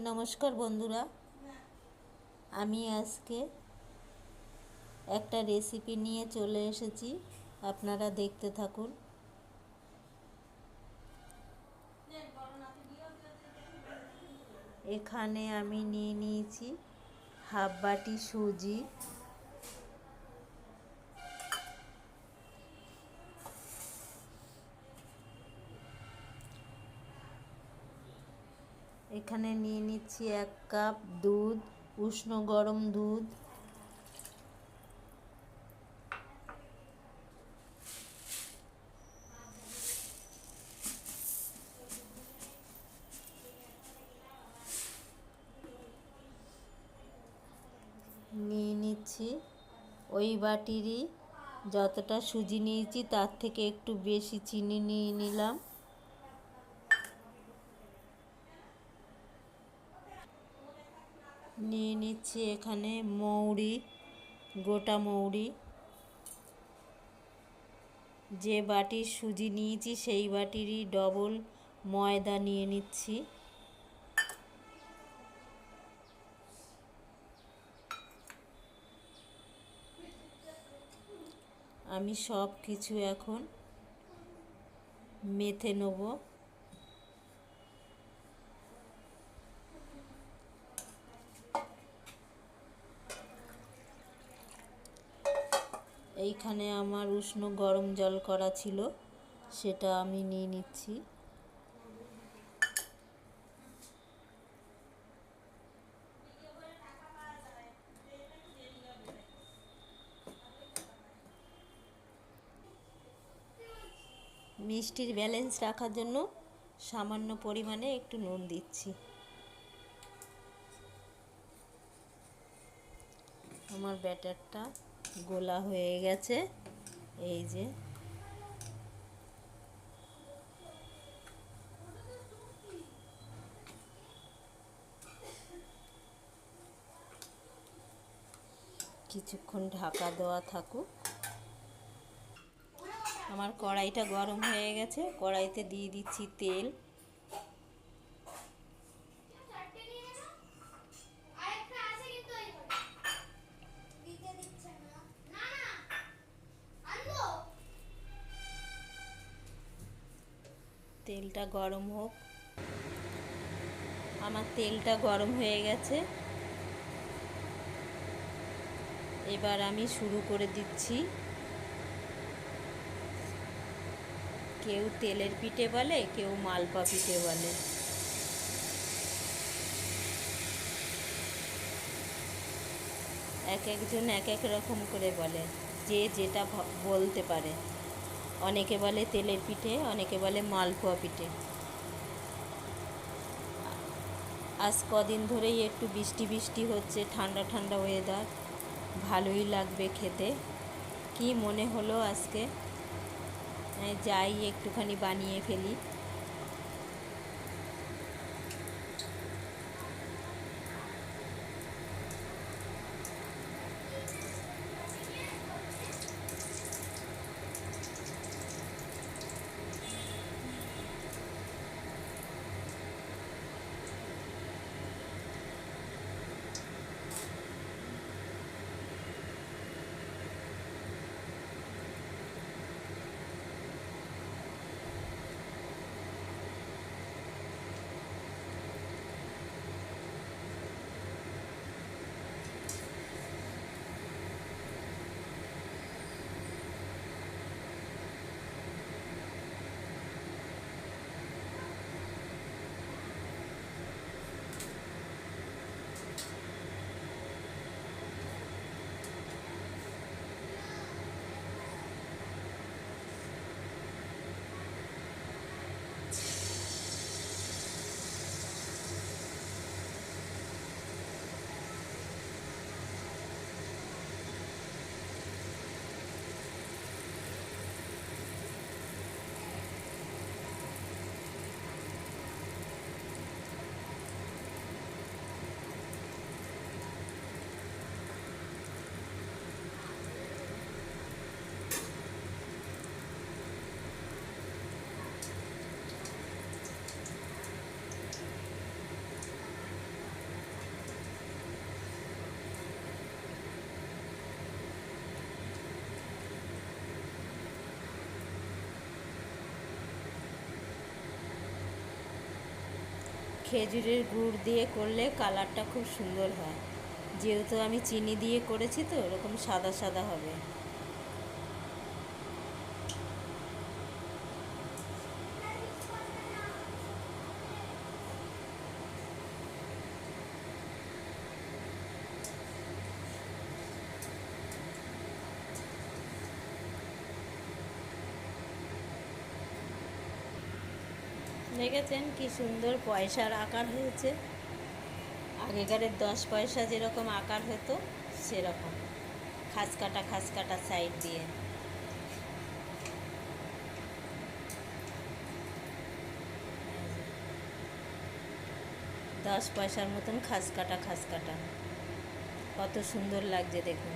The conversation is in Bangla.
নমস্কার বন্ধুরা, আমি আজকে একটা রেসিপি নিয়ে চলে এসেছি। আপনারা দেখতে থাকুন। এখানে আমি নিয়ে নিয়েছি হাফ বাটি সুজি, এখানে নিয়ে নিচ্ছি 1 কাপ দুধ, উষ্ণ গরম দুধ, নিয়ে নিচ্ছি ওই বাটিরই যতটা সুজি নিয়েছি তার থেকে একটু বেশি চিনি নিয়ে নিলাম। নিয়ে নিচ্ছি এখানে মৌরি, গোটা মৌরি। যে বাটির সুজি নিয়েছি সেই বাটিরই ডবল ময়দা নিয়ে নিচ্ছি। আমি সব কিছু এখন মেখে নেব। এইখানে আমার উষ্ণ গরম জল করা ছিল, সেটা আমি নিয়ে নিচ্ছি। মিষ্টির ব্যালেন্স রাখার জন্য সামান্য পরিমাণে একটু নুন দিচ্ছি। আমার ব্যাটারটা গোলা হয়ে গেছে। এই যে কিছুক্ষণ ঢাকা দেওয়া থাকুক। আমার কড়াইটা গরম হয়ে গেছে, কড়াইতে দিয়ে দিচ্ছি তেল। তেলটা গরম হোক। আমার তেলটা গরম হয়ে গেছে, এবার আমি শুরু করে দিচ্ছি। কেউ তেলের পিঠে বলে, কেউ মালপা পিঠে বলে। এক একজন এক এক রকম করে বলে, যে যেটা বলতে পারে। অনেকে বলে তেলের পিঠে, অনেকে বলে মালপোয়া পিঠে। আজ কদিন ধরেই একটু বৃষ্টি বৃষ্টি হচ্ছে, ঠান্ডা ঠান্ডা ওয়েদার, ভালোই লাগবে খেতে। কি মনে হলো আজকে যাই একটুখানি বানিয়ে ফেলি। খেজুরের গুড় দিয়ে করলে কালারটা খুব সুন্দর হয়, যেহেতু আমি চিনি দিয়ে করেছি তো ওরকম সাদা সাদা হবে। দেখেছেন কি সুন্দর পয়সার আকার হয়েছে, আগেকারের 10 পয়সা যেরকম আকার হতো সেরকম, খাস কাটা সাইড দিয়ে। 10 পয়সার মতন খাস কাটা, কত সুন্দর লাগছে দেখুন।